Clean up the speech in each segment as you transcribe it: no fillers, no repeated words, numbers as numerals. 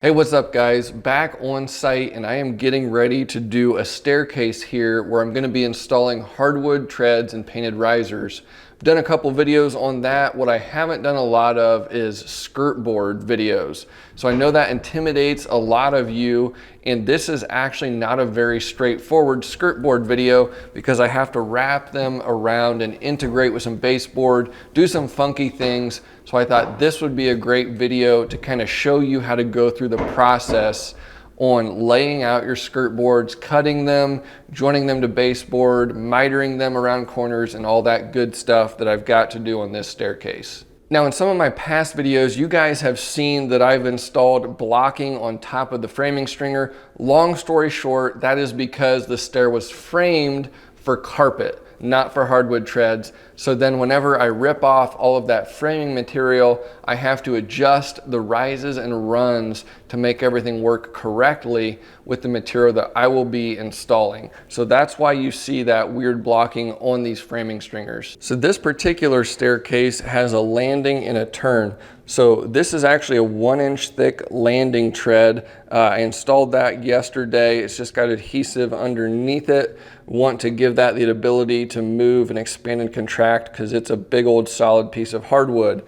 Hey, what's up guys? Back on site, and I am getting ready to do a staircase here where I'm going to be installing hardwood treads and painted risers. I've done a couple videos on that. What I haven't done a lot of is skirt board videos. So I know that intimidates a lot of you, and this is actually not a very straightforward skirt board video because I have to wrap them around and integrate with some baseboard, do some funky things. So I thought this would be a great video to kind of show you how to go through the process on laying out your skirt boards, cutting them, joining them to baseboard, mitering them around corners, and all that good stuff that I've got to do on this staircase. Now, in some of my past videos, you guys have seen that I've installed blocking on top of the framing stringer. Long story short, that is because the stair was framed for carpet, not for hardwood treads. So then whenever I rip off all of that framing material, I have to adjust the rises and runs to make everything work correctly with the material that I will be installing. So that's why you see that weird blocking on these framing stringers. So this particular staircase has a landing and a turn. So this is actually a 1-inch thick landing tread. I installed that yesterday. It's just got adhesive underneath it. Want to give that the ability to move and expand and contract because it's a big old solid piece of hardwood.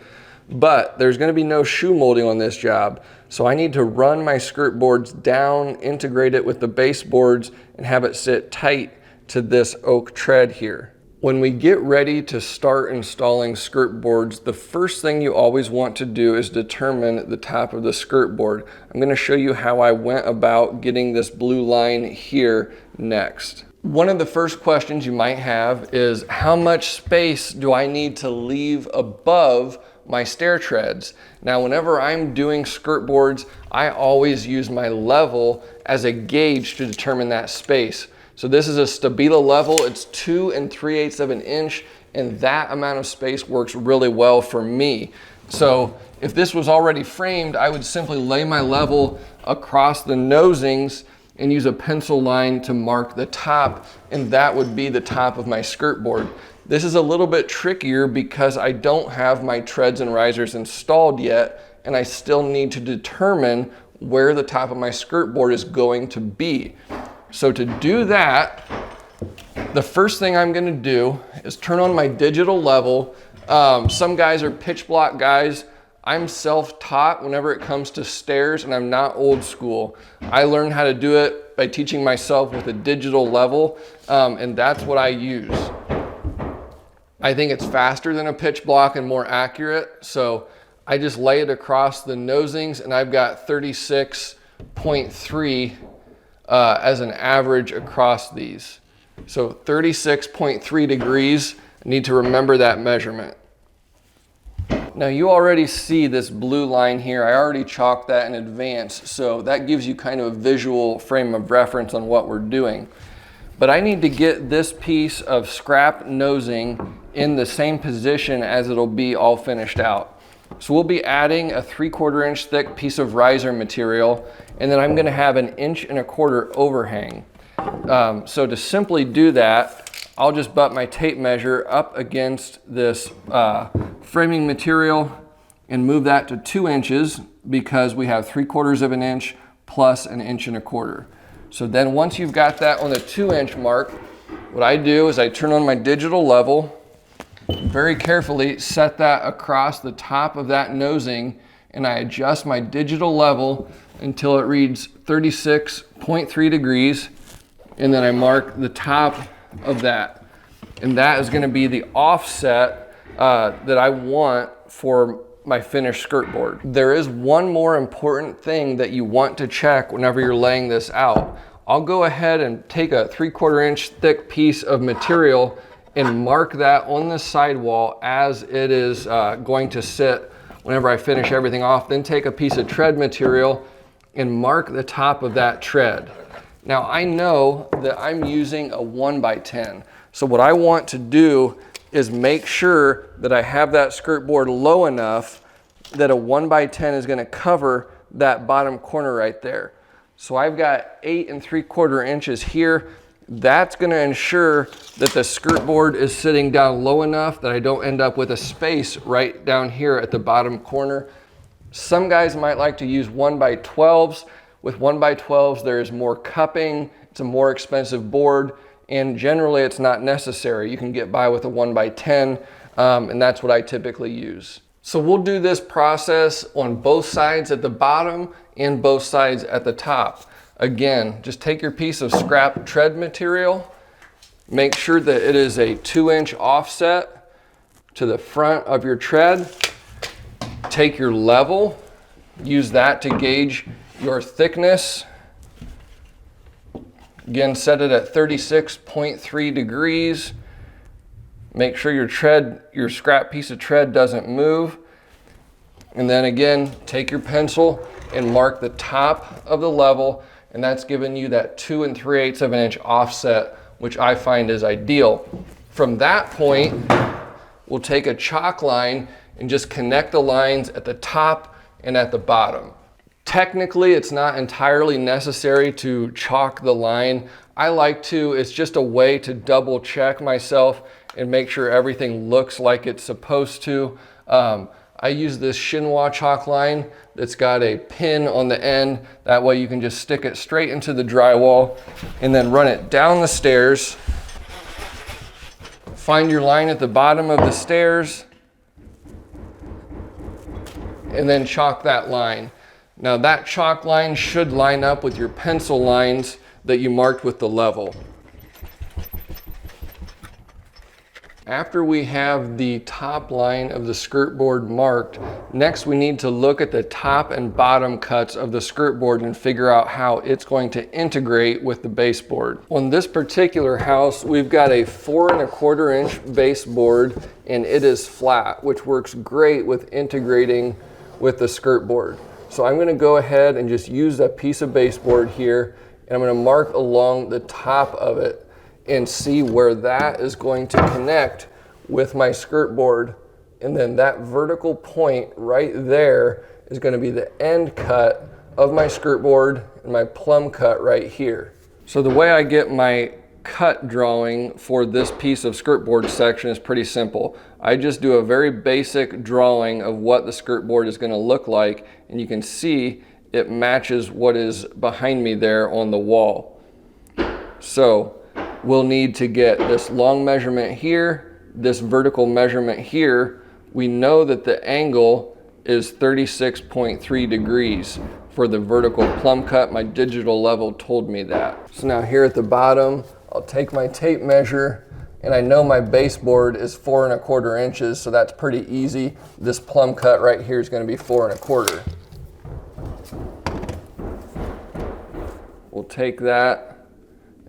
But there's going to be no shoe molding on this job. So I need to run my skirt boards down, integrate it with the baseboards, and have it sit tight to this oak tread here. When we get ready to start installing skirt boards, the first thing you always want to do is determine the top of the skirt board. I'm going to show you how I went about getting this blue line here next. One of the first questions you might have is, how much space do I need to leave above my stair treads? Now, whenever I'm doing skirt boards, I always use my level as a gauge to determine that space. So this is a Stabila level. It's 2 3/8 of an inch, and that amount of space works really well for me. So if this was already framed, I would simply lay my level across the nosings and use a pencil line to mark the top, and that would be the top of my skirt board. This is a little bit trickier because I don't have my treads and risers installed yet, and I still need to determine where the top of my skirt board is going to be. So to do that, the first thing I'm gonna do is turn on my digital level. Some guys are pitch block guys. I'm self-taught whenever it comes to stairs, and I'm not old school. I learned how to do it by teaching myself with a digital level, and that's what I use. I think it's faster than a pitch block and more accurate, so I just lay it across the nosings, and I've got 36.3 as an average across these. So 36.3 degrees, I need to remember that measurement. Now you already see this blue line here. I already chalked that in advance, so that gives you kind of a visual frame of reference on what we're doing. But I need to get this piece of scrap nosing in the same position as it'll be all finished out. So we'll be adding a 3/4 inch thick piece of riser material, and then I'm gonna have an 1.25 inch overhang. So to simply do that, I'll just butt my tape measure up against this framing material and move that to 2 inches because we have 3/4 inch plus an 1.25 inch. So then once you've got that on the 2 inch mark, what I do is I turn on my digital level, very carefully set that across the top of that nosing, and I adjust my digital level until it reads 36.3 degrees, and then I mark the top of that. And that is going to be the offset that I want for my finished skirt board. There is one more important thing that you want to check whenever you're laying this out. I'll go ahead and take a 3/4 inch thick piece of material and mark that on the sidewall as it is going to sit whenever I finish everything off. Then take a piece of tread material and mark the top of that tread. Now I know that I'm using a 1x10. So what I want to do is make sure that I have that skirt board low enough that a 1x10 is gonna cover that bottom corner right there. So I've got 8 3/4 inches here. That's gonna ensure that the skirt board is sitting down low enough that I don't end up with a space right down here at the bottom corner. Some guys might like to use 1x12s. With 1x12s, there is more cupping, it's a more expensive board, and generally it's not necessary. You can get by with a 1x10, and that's what I typically use. So we'll do this process on both sides at the bottom and both sides at the top. Again, just take your piece of scrap tread material, make sure that it is a 2-inch offset to the front of your tread. Take your level, use that to gauge your thickness. Again, set it at 36.3 degrees. Make sure your scrap piece of tread doesn't move. And then again, take your pencil and mark the top of the level, and that's giving you that 2 3/8 of an inch offset, which I find is ideal. From that point, we'll take a chalk line and just connect the lines at the top and at the bottom. Technically, it's not entirely necessary to chalk the line. I like to, it's just a way to double check myself and make sure everything looks like it's supposed to. I use this chinois chalk line that's got a pin on the end. That way you can just stick it straight into the drywall and then run it down the stairs. Find your line at the bottom of the stairs and then chalk that line. Now that chalk line should line up with your pencil lines that you marked with the level. After we have the top line of the skirt board marked, next we need to look at the top and bottom cuts of the skirt board and figure out how it's going to integrate with the baseboard. On this particular house, we've got a 4 1/4 inch baseboard, and it is flat, which works great with integrating with the skirt board. So I'm gonna go ahead and just use a piece of baseboard here, and I'm gonna mark along the top of it and see where that is going to connect with my skirt board. And then that vertical point right there is going to be the end cut of my skirt board and my plumb cut right here. So the way I get my cut drawing for this piece of skirt board section is pretty simple. I just do a very basic drawing of what the skirt board is going to look like, and you can see it matches what is behind me there on the wall. So we'll need to get this long measurement here, this vertical measurement here. We know that the angle is 36.3 degrees for the vertical plumb cut. My digital level told me that. So now here at the bottom, I'll take my tape measure, and I know my baseboard is 4 1/4 inches, so that's pretty easy. This plumb cut right here is going to be 4 1/4. We'll take that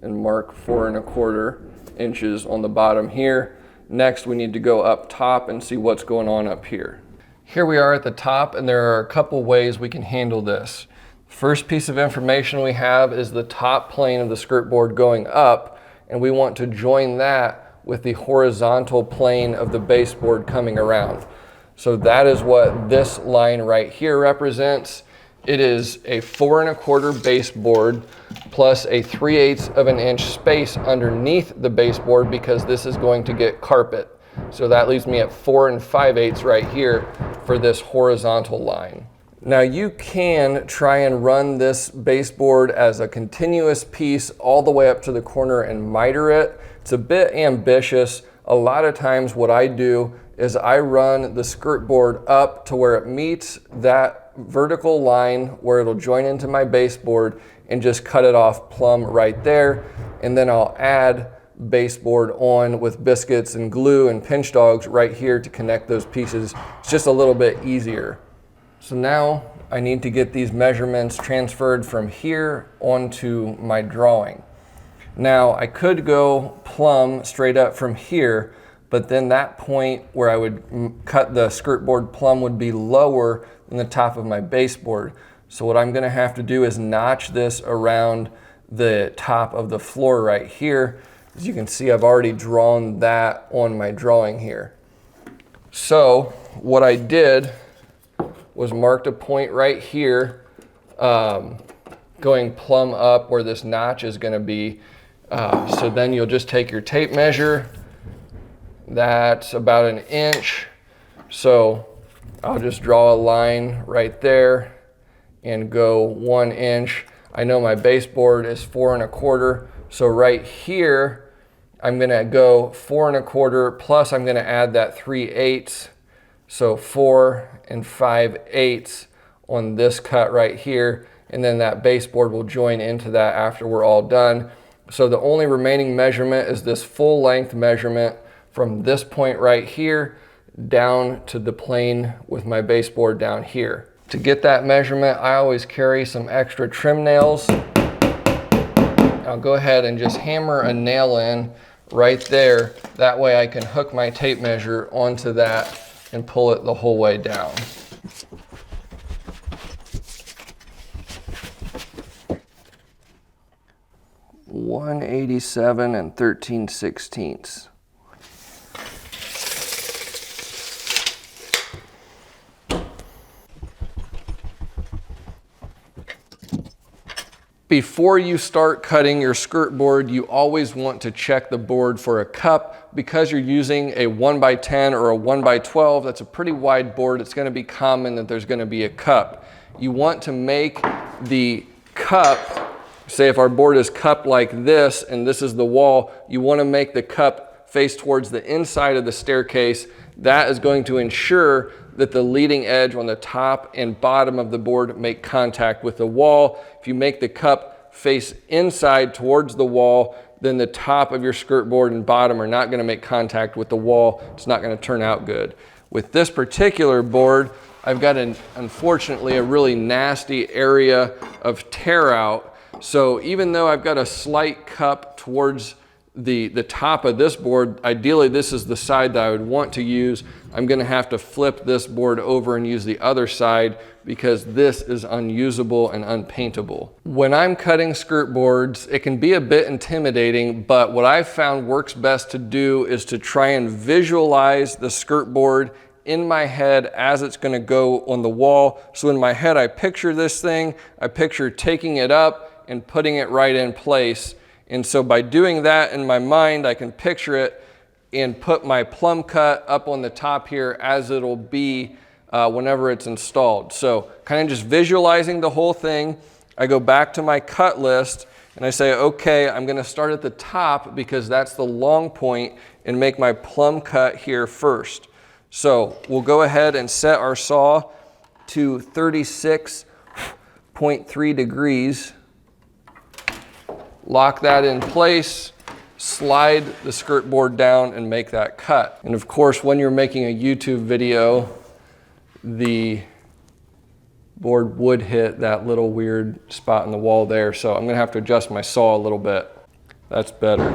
and mark 4 1/4 inches on the bottom here. Next, we need to go up top and see what's going on up here. Here we are at the top, and there are a couple ways we can handle this. First piece of information we have is the top plane of the skirt board going up, and we want to join that with the horizontal plane of the baseboard coming around. So that is what this line right here represents. It is a 4 1/4 baseboard plus a 3/8 of an inch space underneath the baseboard, because this is going to get carpet. So that leaves me at 4 5/8 right here for this horizontal line. Now you can try and run this baseboard as a continuous piece all the way up to the corner and miter it. It's a bit ambitious. A lot of times what I do is I run the skirt board up to where it meets that vertical line where it'll join into my baseboard and just cut it off plumb right there. And then I'll add baseboard on with biscuits and glue and pinch dogs right here to connect those pieces. It's just a little bit easier. So now I need to get these measurements transferred from here onto my drawing. Now I could go plumb straight up from here, but then that point where I would cut the skirt board plumb would be lower than the top of my baseboard. So what I'm gonna have to do is notch this around the top of the floor right here. As you can see, I've already drawn that on my drawing here. So what I did was marked a point right here, going plumb up where this notch is gonna be. So then you'll just take your tape measure. That's about 1 inch. So I'll just draw a line right there and go 1 inch. I know my baseboard is 4 1/4, so right here, I'm gonna go 4 1/4, plus I'm gonna add that 3/8, so 4 5/8 on this cut right here, and then that baseboard will join into that after we're all done. So the only remaining measurement is this full length measurement from this point right here down to the plane with my baseboard down here. To get that measurement, I always carry some extra trim nails. I'll go ahead and just hammer a nail in right there. That way I can hook my tape measure onto that and pull it the whole way down. (187 13/16). Before you start cutting your skirt board, you always want to check the board for a cup. Because you're using a 1x10 or a 1x12, that's a pretty wide board. It's going to be common that there's going to be a cup. You want to make the cup, say if our board is cupped like this and this is the wall, you want to make the cup face towards the inside of the staircase. That is going to ensure that the leading edge on the top and bottom of the board make contact with the wall. If you make the cup face inside towards the wall, then the top of your skirt board and bottom are not going to make contact with the wall. It's not going to turn out good. With this particular board, I've got unfortunately a really nasty area of tear out. So even though I've got a slight cup towards the top of this board, ideally this is the side that I would want to use. I'm going to have to flip this board over and use the other side because this is unusable and unpaintable. When I'm cutting skirt boards, it can be a bit intimidating, but what I've found works best to do is to try and visualize the skirt board in my head as it's going to go on the wall. So in my head, I picture this thing, I picture taking it up and putting it right in place. And so by doing that in my mind, I can picture it and put my plumb cut up on the top here as it'll be whenever it's installed. So kind of just visualizing the whole thing. I go back to my cut list and I say, okay, I'm gonna start at the top because that's the long point and make my plumb cut here first. So we'll go ahead and set our saw to 36.3 degrees. Lock that in place, slide the skirt board down and make that cut. And of course, when you're making a YouTube video, the board would hit that little weird spot in the wall there. So I'm gonna have to adjust my saw a little bit. That's better.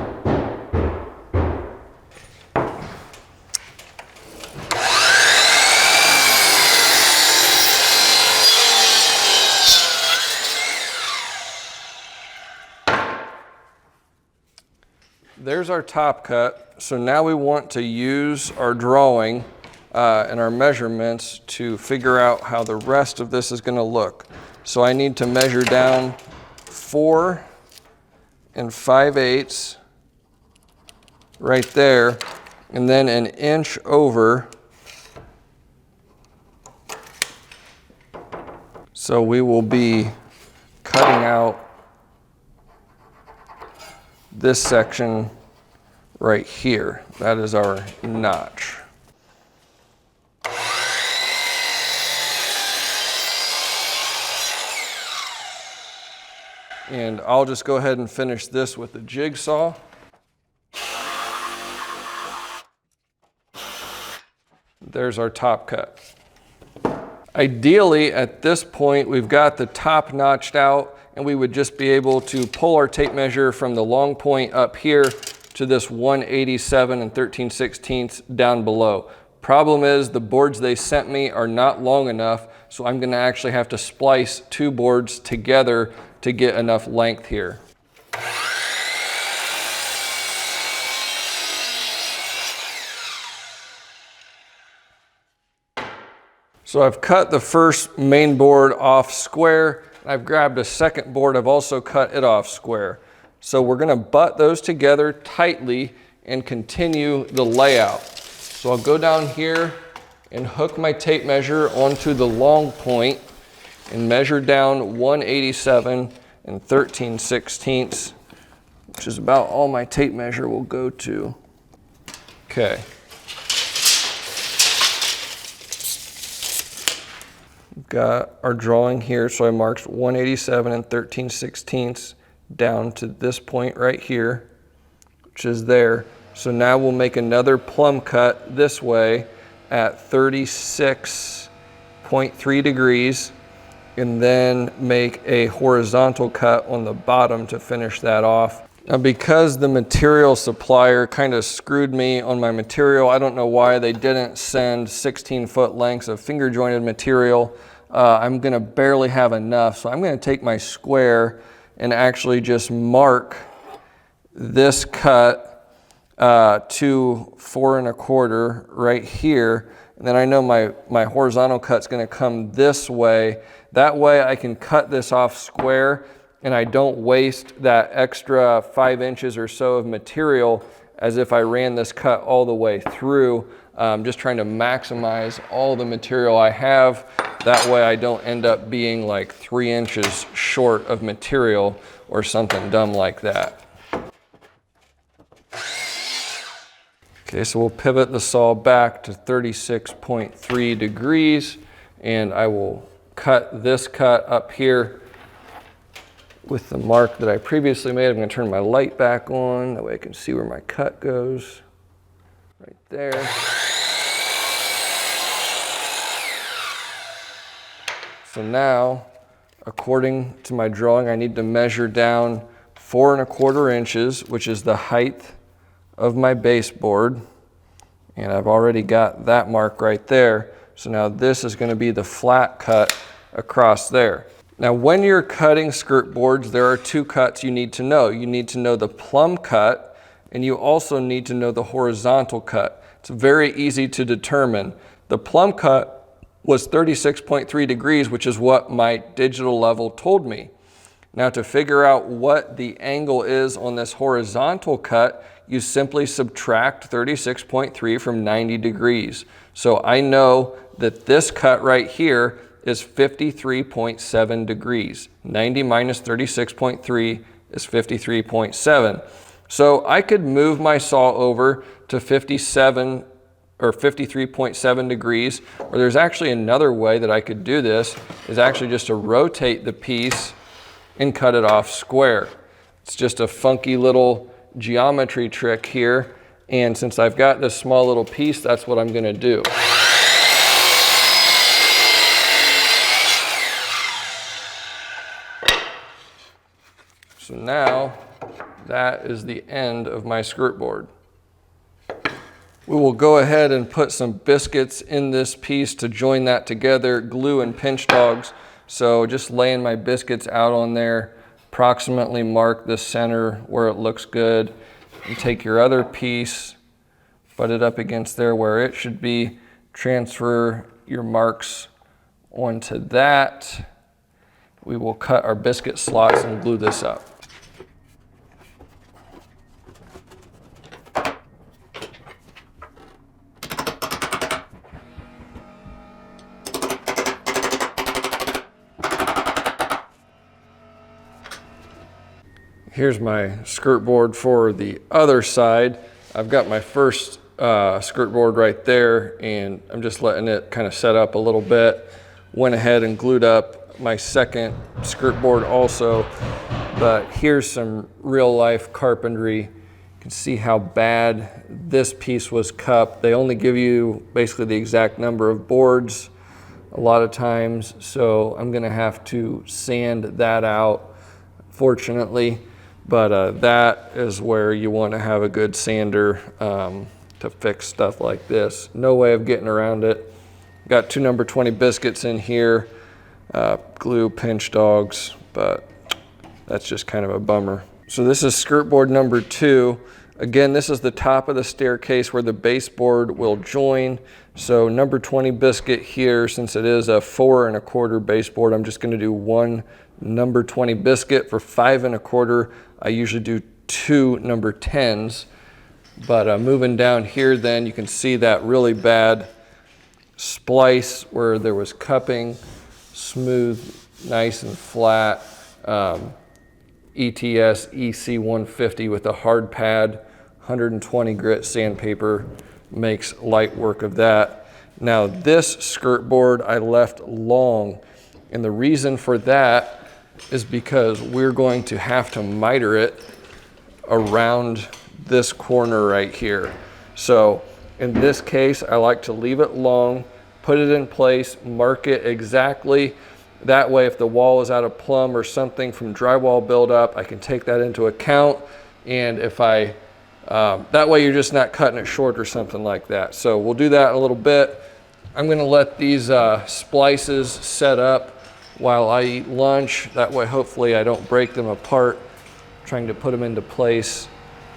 There's our top cut. So now we want to use our drawing and our measurements to figure out how the rest of this is going to look. So I need to measure down 4 5/8 right there, and then an inch over. So we will be cutting out this section right here. That is our notch. And I'll just go ahead and finish this with the jigsaw. There's our top cut. Ideally, at this point, we've got the top notched out, and we would just be able to pull our tape measure from the long point up here to this 187 13/16 down below. Problem is, the boards they sent me are not long enough, so I'm gonna actually have to splice 2 boards together to get enough length here. So I've cut the first main board off square. I've grabbed a second board. I've also cut it off square. So we're going to butt those together tightly and continue the layout. So I'll go down here and hook my tape measure onto the long point and measure down 187 and 13/16, which is about all my tape measure will go to. Okay. We've got our drawing here, so I marked 187 and 13/16 down to this point right here, which is there. So now we'll make another plumb cut this way at 36.3 degrees, and then make a horizontal cut on the bottom to finish that off. Now, because the material supplier kind of screwed me on my material, I don't know why they didn't send 16-foot lengths of finger jointed material. I'm gonna barely have enough, so I'm gonna take my square and actually just mark this cut to 4 1/4 right here. And then I know my horizontal cut's gonna come this way. That way I can cut this off square and I don't waste that extra 5 inches or so of material as if I ran this cut all the way through. Just trying to maximize all the material I have. That way I don't end up being like 3 inches short of material or something dumb like that. Okay, so we'll pivot the saw back to 36.3 degrees, and I will cut this cut up here with the mark that I previously made. I'm gonna turn my light back on, that way I can see where my cut goes. Right there. So now, according to my drawing, I need to measure down 4 1/4 inches, which is the height of my baseboard. And I've already got that mark right there. So now this is going to be the flat cut across there. Now, when you're cutting skirt boards, there are 2 cuts you need to know. You need to know the plumb cut, and you also need to know the horizontal cut. It's very easy to determine. The plumb cut was 36.3 degrees, which is what my digital level told me. Now, to figure out what the angle is on this horizontal cut, you simply subtract 36.3 from 90 degrees. So I know that this cut right here is 53.7 degrees. 90 minus 36.3 is 53.7. So I could move my saw over to 57 or 53.7 degrees, or there's actually another way that I could do this, is actually just to rotate the piece and cut it off square. It's just a funky little geometry trick here, and since I've got this small little piece, that's what I'm gonna do. So now that is the end of my skirt board. We will go ahead and put some biscuits in this piece to join that together, glue and pinch dogs. So just laying my biscuits out on there, approximately mark the center where it looks good, and take your other piece, butt it up against there where it should be, transfer your marks onto that. We will cut our biscuit slots and glue this up. Here's my skirt board for the other side. I've got my first skirt board right there, and I'm just letting it kind of set up a little bit. Went ahead and glued up my second skirt board also, but here's some real life carpentry. You can see how bad this piece was cupped. They only give you basically the exact number of boards a lot of times, so I'm gonna have to sand that out, fortunately. But that is where you want to have a good sander to fix stuff like this. No way of getting around it. Got 2 number 20 biscuits in here, glue, pinch dogs, but that's just kind of a bummer. So this is skirt board number 2. Again, this is the top of the staircase where the baseboard will join. So number 20 biscuit here, since it is a 4 1/4 baseboard, I'm just going to do 1 number 20 biscuit. For 5 1/4, I usually do 2 number 10s. But moving down here, then you can see that really bad splice where there was cupping, smooth, nice and flat. ETS EC150 with a hard pad, 120 grit sandpaper makes light work of that. Now this skirt board I left long, and the reason for that is because we're going to have to miter it around this corner right here. So in this case, I like to leave it long, put it in place, mark it exactly. That way, if the wall is out of plumb or something from drywall buildup, I can take that into account. And if that way you're just not cutting it short or something like that. So we'll do that in a little bit. I'm gonna let these splices set up while I eat lunch. That way, hopefully I don't break them apart, trying to put them into place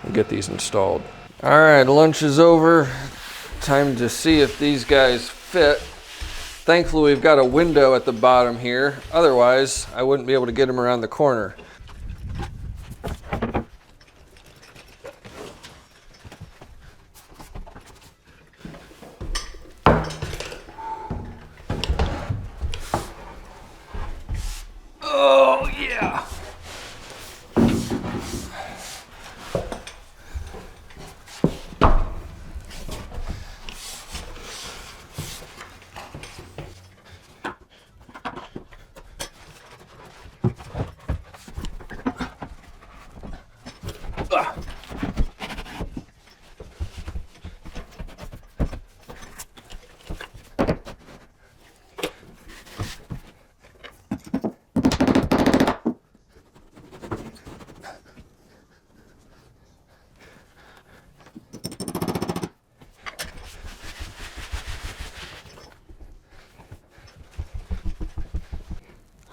and get these installed. All right, lunch is over. Time to see if these guys fit. Thankfully, we've got a window at the bottom here. Otherwise, I wouldn't be able to get them around the corner. Oh, yeah.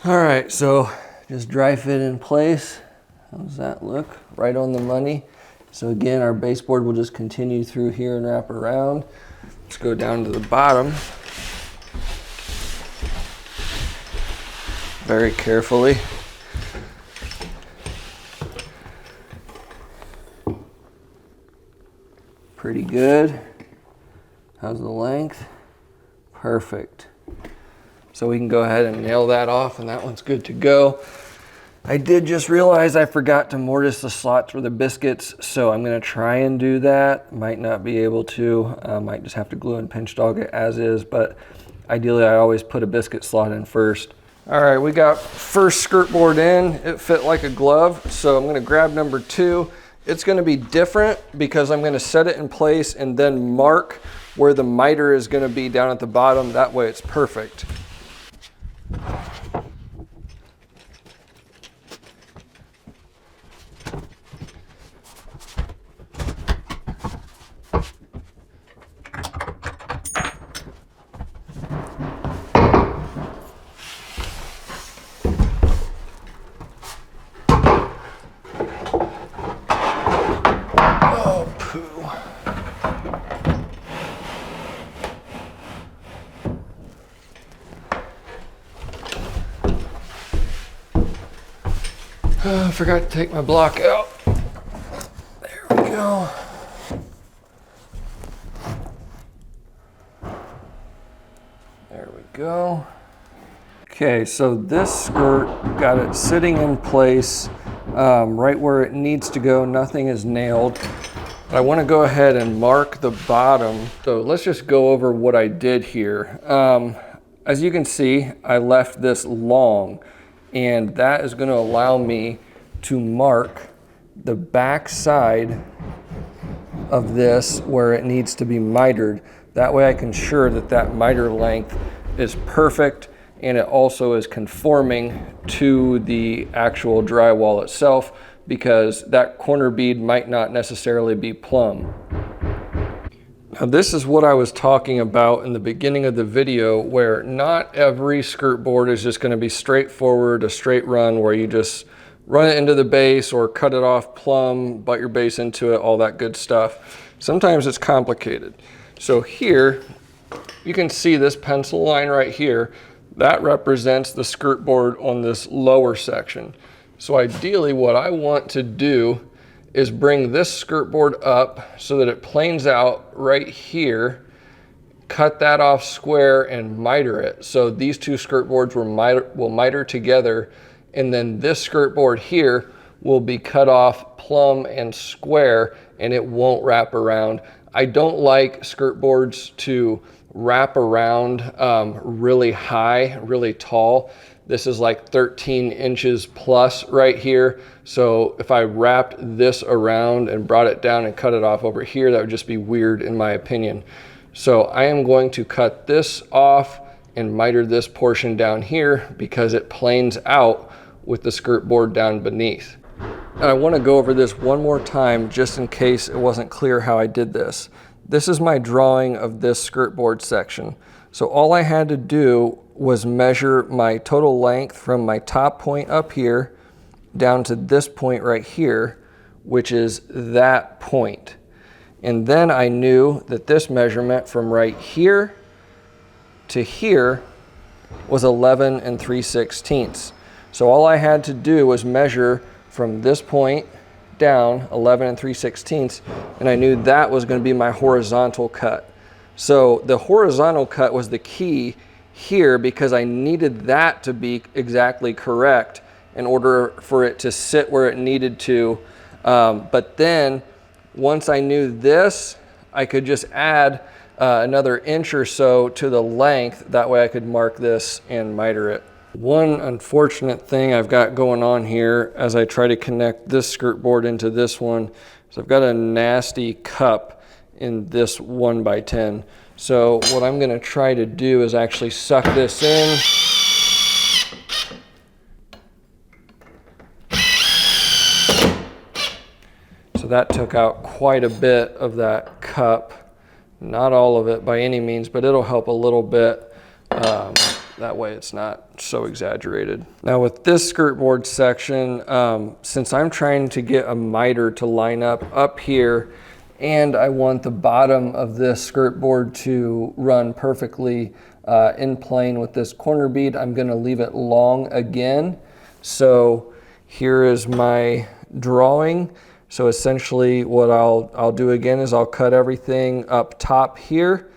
All right, so just dry fit in place. How does that look? Right on the money. So again, our baseboard will just continue through here and wrap around. Let's go down to the bottom. Very carefully. Pretty good. How's the length? Perfect. So we can go ahead and nail that off, and that one's good to go. I did just realize I forgot to mortise the slots for the biscuits, so I'm gonna try and do that. Might not be able to, might just have to glue and pinch dog it as is, but ideally I always put a biscuit slot in first. All right, we got first skirt board in. It fit like a glove, so I'm gonna grab number 2. It's gonna be different because I'm gonna set it in place and then mark where the miter is gonna be down at the bottom. That way it's perfect. I forgot to take my block out. There we go. There we go. Okay, so this skirt, got it sitting in place right where it needs to go. Nothing is nailed. I want to go ahead and mark the bottom. So let's just go over what I did here. As you can see, I left this long, and that is going to allow me to mark the back side of this where it needs to be mitered. That way I can ensure that that miter length is perfect, and it also is conforming to the actual drywall itself, because that corner bead might not necessarily be plumb. Now this is what I was talking about in the beginning of the video, where not every skirt board is just going to be straightforward, a straight run where you just run it into the base or cut it off plumb, butt your base into it, all that good stuff. Sometimes it's complicated. So here, you can see this pencil line right here. That represents the skirt board on this lower section. So ideally what I want to do is bring this skirt board up so that it planes out right here, cut that off square and miter it. So these two skirt boards will miter together, and then this skirt board here will be cut off plumb and square, and it won't wrap around. I don't like skirt boards to wrap around really high, really tall. This is like 13 inches plus right here. So if I wrapped this around and brought it down and cut it off over here, that would just be weird in my opinion. So I am going to cut this off and miter this portion down here because it planes out with the skirt board down beneath. And I want to go over this one more time just in case it wasn't clear how I did this. This is my drawing of this skirt board section. So all I had to do was measure my total length from my top point up here down to this point right here, which is that point. And then I knew that this measurement from right here to here was 11 3/16. So all I had to do was measure from this point down 11 3/16, and I knew that was going to be my horizontal cut. So the horizontal cut was the key here because I needed that to be exactly correct in order for it to sit where it needed to. But then once I knew this, I could just add another inch or so to the length. That way I could mark this and miter it. One unfortunate thing I've got going on here as I try to connect this skirt board into this one is I've got a nasty cup in this 1x10. So what I'm going to try to do is actually suck this in. So that took out quite a bit of that cup. Not all of it by any means, but it'll help a little bit. That way it's not so exaggerated. Now with this skirt board section, since I'm trying to get a miter to line up here, and I want the bottom of this skirt board to run perfectly in plane with this corner bead, I'm gonna leave it long again. So here is my drawing. So essentially what I'll do again is I'll cut everything up top here.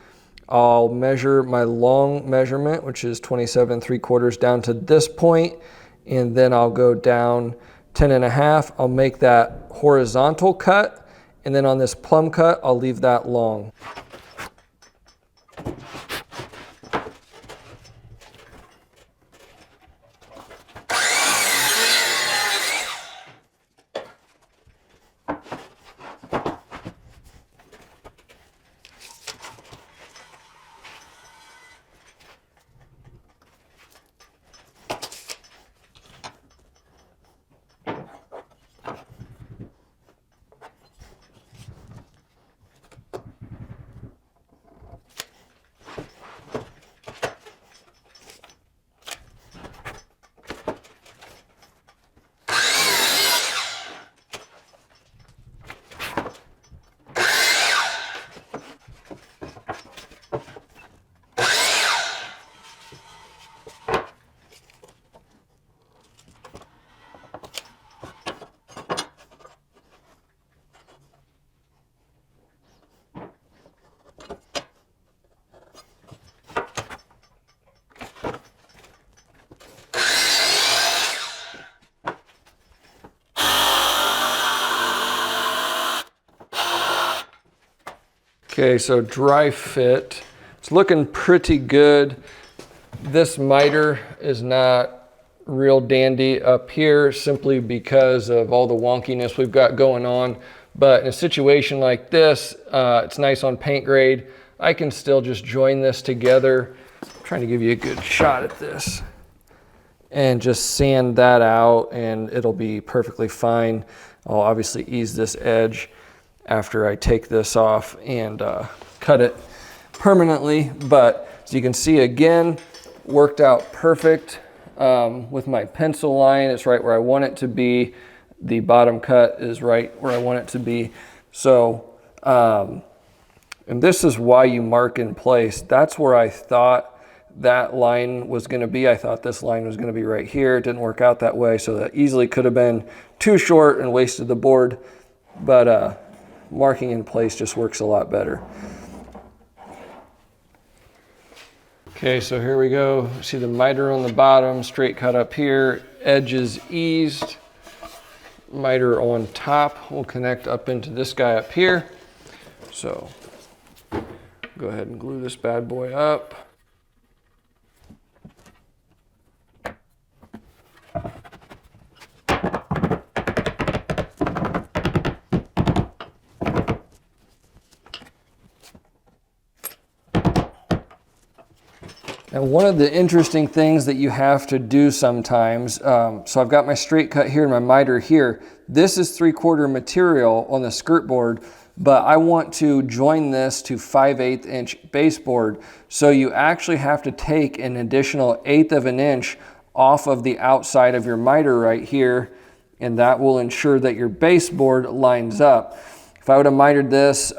I'll measure my long measurement, which is 27 3/4 down to this point, and then I'll go down 10 1/2. I'll make that horizontal cut, and then on this plumb cut, I'll leave that long. Okay, so dry fit. It's looking pretty good. This miter is not real dandy up here simply because of all the wonkiness we've got going on. But in a situation like this, it's nice on paint grade. I can still just join this together. I'm trying to give you a good shot at this. And just sand that out and it'll be perfectly fine. I'll obviously ease this edge after I take this off and cut it permanently. But as you can see, again, worked out perfect with my pencil line. It's right where I want it to be. The bottom cut is right where I want it to be. So, and this is why you mark in place. That's where I thought that line was going to be. I thought this line was going to be right here. It didn't work out that way. So that easily could have been too short and wasted the board. But marking in place just works a lot better. Okay, so here we go. See the miter on the bottom, straight cut up here, edges eased. Miter on top will connect up into this guy up here. So go ahead and glue this bad boy up. Now, one of the interesting things that you have to do sometimes, so I've got my straight cut here and my miter here. This is 3/4 material on the skirt board, but I want to join this to 5/8 inch baseboard. So you actually have to take an additional 1/8 of an inch off of the outside of your miter right here, and that will ensure that your baseboard lines up. If I would have mitered this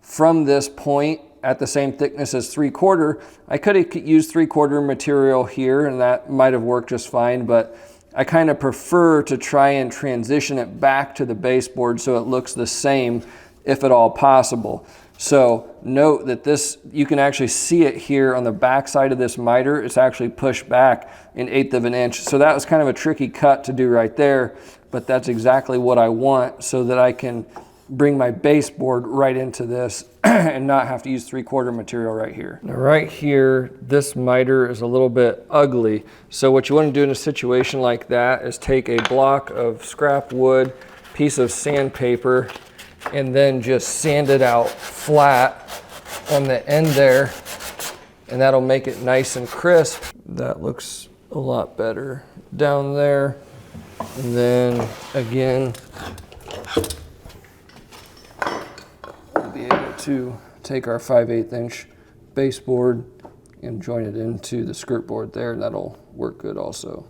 from this point at the same thickness as 3/4, I could have used 3/4 material here and that might have worked just fine, but I kind of prefer to try and transition it back to the baseboard so it looks the same if at all possible. So note that this, you can actually see it here on the back side of this miter. It's actually pushed back an 1/8 of an inch. So that was kind of a tricky cut to do right there, but that's exactly what I want so that I can bring my baseboard right into this and not have to use 3/4 material right here. Now right here, this miter is a little bit ugly. So what you want to do in a situation like that is take a block of scrap wood, piece of sandpaper, and then just sand it out flat on the end there, and that'll make it nice and crisp. That looks a lot better down there. And then again, be able to take our 5/8 inch baseboard and join it into the skirt board there, and that'll work good also.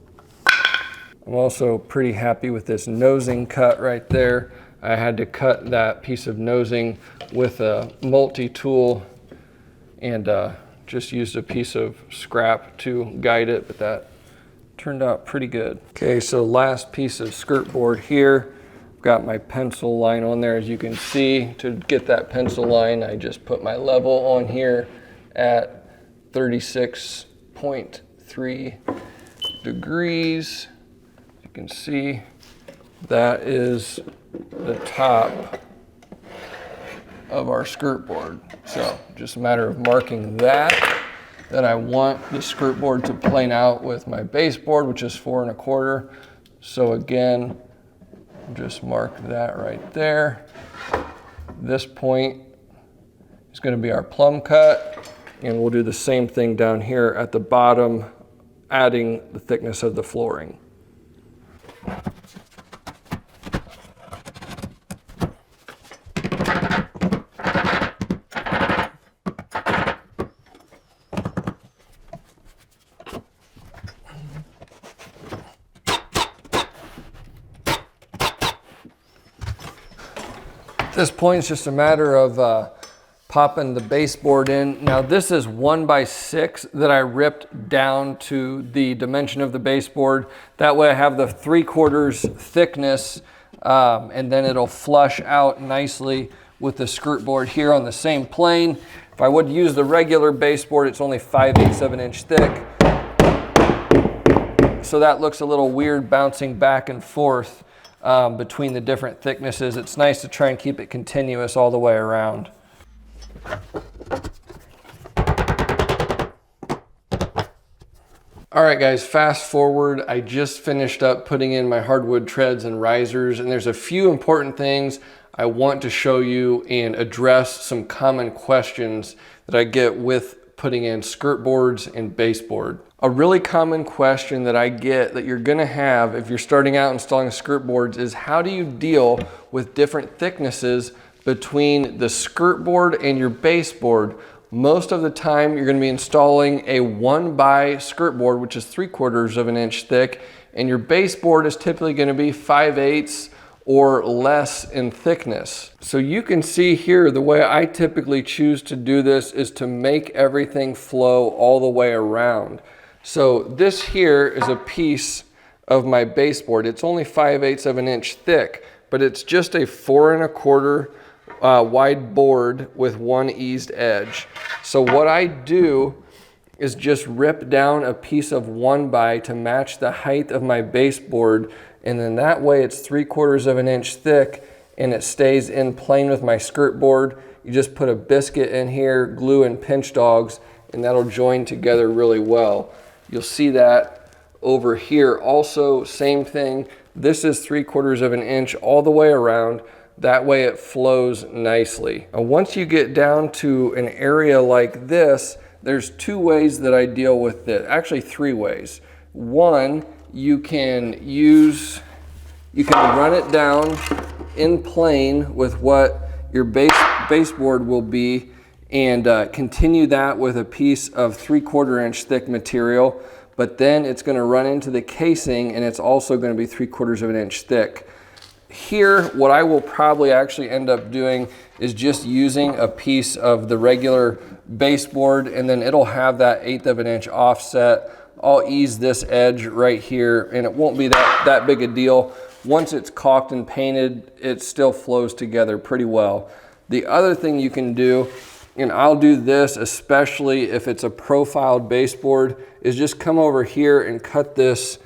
I'm also pretty happy with this nosing cut right there. I had to cut that piece of nosing with a multi-tool and just used a piece of scrap to guide it, but that turned out pretty good. Okay, so last piece of skirt board here. Got my pencil line on there. As you can see, to get that pencil line, I just put my level on here at 36.3 degrees. You can see that is the top of our skirt board. So just a matter of marking that. Then I want the skirt board to plane out with my baseboard, which is 4 1/4. So again, just mark that right there. This point is going to be our plumb cut, and we'll do the same thing down here at the bottom, adding the thickness of the flooring. At this point, it's just a matter of popping the baseboard in. Now this is 1x6 that I ripped down to the dimension of the baseboard. That way I have the 3/4 thickness, and then it'll flush out nicely with the skirt board here on the same plane. If I would use the regular baseboard, it's only 5/8 of an inch thick. So that looks a little weird bouncing back and forth between the different thicknesses. It's nice to try and keep it continuous all the way around. All right guys, fast forward. I just finished up putting in my hardwood treads and risers, and there's a few important things I want to show you and address some common questions that I get with putting in skirt boards and baseboard. A really common question that I get that you're gonna have if you're starting out installing skirt boards is how do you deal with different thicknesses between the skirt board and your baseboard? Most of the time you're gonna be installing a 1x skirt board, which is 3/4 of an inch thick, and your baseboard is typically gonna be 5/8 or less in thickness. So you can see here, the way I typically choose to do this is to make everything flow all the way around. So this here is a piece of my baseboard. It's only 5/8 of an inch thick, but it's just a 4 1/4 wide board with one eased edge. So what I do is just rip down a piece of 1x to match the height of my baseboard, and then that way it's 3/4 of an inch thick and it stays in plane with my skirt board. You just put a biscuit in here, glue and pinch dogs, and that'll join together really well. You'll see that over here also, same thing. This is 3/4 of an inch all the way around. That way it flows nicely. Now, once you get down to an area like this, there's 2 ways that I deal with it. Actually 3 ways. One, you can run it down in plane with what your baseboard will be, and continue that with a piece of 3/4 inch thick material, but then it's going to run into the casing and it's also going to be 3/4 of an inch thick. Here, what I will probably actually end up doing is just using a piece of the regular baseboard, and then it'll have that 1/8 of an inch offset. I'll ease this edge right here and it won't be that big a deal. Once it's caulked and painted, it still flows together pretty well. The other thing you can do, and I'll do this especially if it's a profiled baseboard, is just come over here and cut this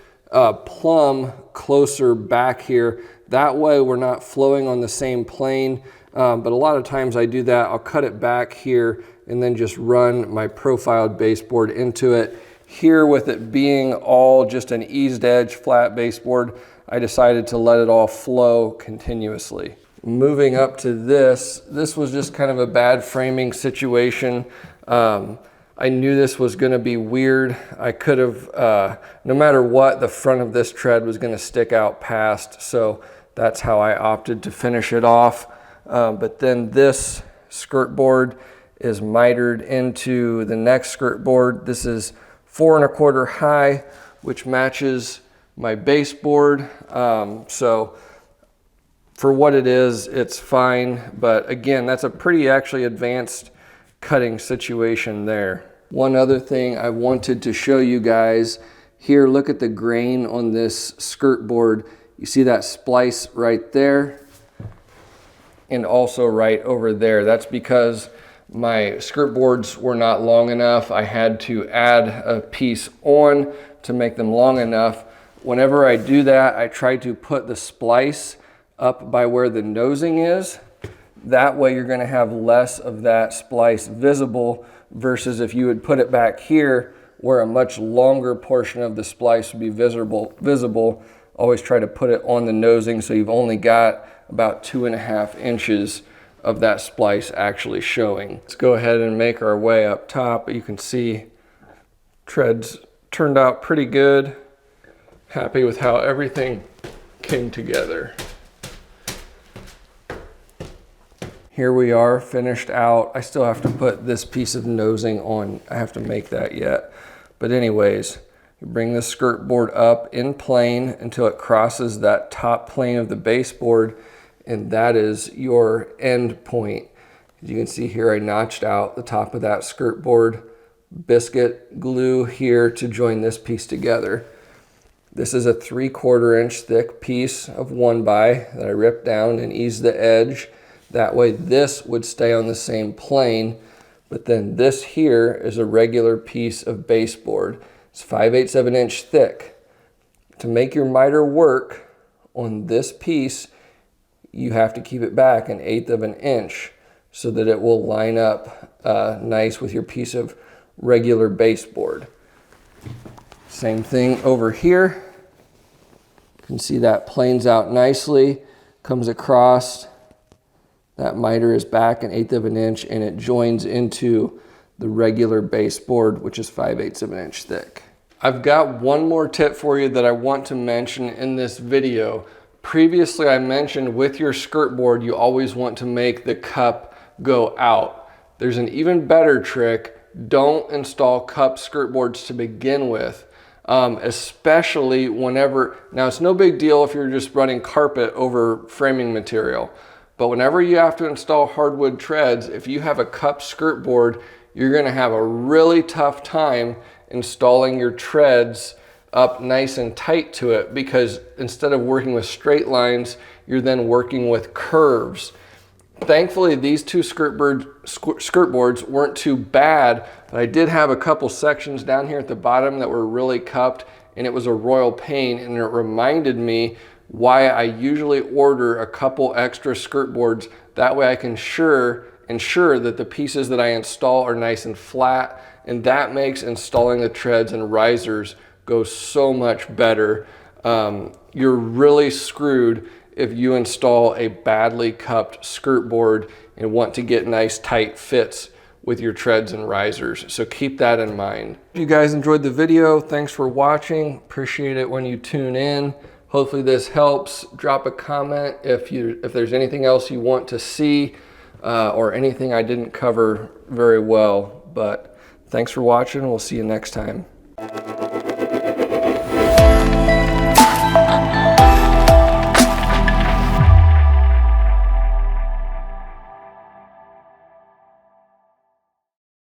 plumb closer back here. That way we're not flowing on the same plane, but a lot of times I do that. I'll cut it back here and then just run my profiled baseboard into it. Here, with it being all just an eased edge flat baseboard, I decided to let it all flow continuously. Moving up to this was just kind of a bad framing situation. I knew this was going to be weird. I could have, no matter what, the front of this tread was going to stick out past, so that's how I opted to finish it off. But then this skirt board is mitered into the next skirt board. This is 4 1/4 high, which matches my baseboard. So for what it is, it's fine. But again, that's a pretty actually advanced cutting situation there. One other thing I wanted to show you guys here, look at the grain on this skirt board. You see that splice right there and also right over there. That's because my skirt boards were not long enough. I had to add a piece on to make them long enough. Whenever I do that, I try to put the splice up by where the nosing is. That way you're going to have less of that splice visible, versus if you would put it back here where a much longer portion of the splice would be visible. Always try to put it on the nosing so you've only got about 2.5 inches of that splice actually showing. Let's go ahead and make our way up top. You can see treads turned out pretty good. Happy with how everything came together. Here we are, finished out. I still have to put this piece of nosing on. I have to make that yet. But anyways, you bring the skirt board up in plane until it crosses that top plane of the baseboard, and that is your end point. As you can see here, I notched out the top of that skirt board, biscuit glue here to join this piece together. This is a 3/4 inch thick piece of 1x that I ripped down and eased the edge. That way this would stay on the same plane, but then this here is a regular piece of baseboard. It's 5/8 of an inch thick. To make your miter work on this piece, you have to keep it back 1/8 of an inch so that it will line up nice with your piece of regular baseboard. Same thing over here. You can see that planes out nicely, comes across. That miter is back 1/8 of an inch, and it joins into the regular baseboard, which is 5/8 of an inch thick. I've got one more tip for you that I want to mention in this video. Previously, I mentioned with your skirt board, you always want to make the cup go out. There's an even better trick. Don't install cup skirt boards to begin with, especially whenever, now it's no big deal if you're just running carpet over framing material. But whenever you have to install hardwood treads, if you have a cup skirt board, you're going to have a really tough time installing your treads up nice and tight to it, because instead of working with straight lines, you're then working with curves. Thankfully, these two skirt boards weren't too bad, but I did have a couple sections down here at the bottom that were really cupped, and it was a royal pain, and it reminded me why I usually order a couple extra skirt boards. That way I can ensure that the pieces that I install are nice and flat, and that makes installing the treads and risers go so much better. You're really screwed if you install a badly cupped skirt board and want to get nice tight fits with your treads and risers. So keep that in mind. If you guys enjoyed the video, thanks for watching. Appreciate it when you tune in. Hopefully this helps. Drop a comment if there's anything else you want to see or anything I didn't cover very well. But thanks for watching. We'll see you next time.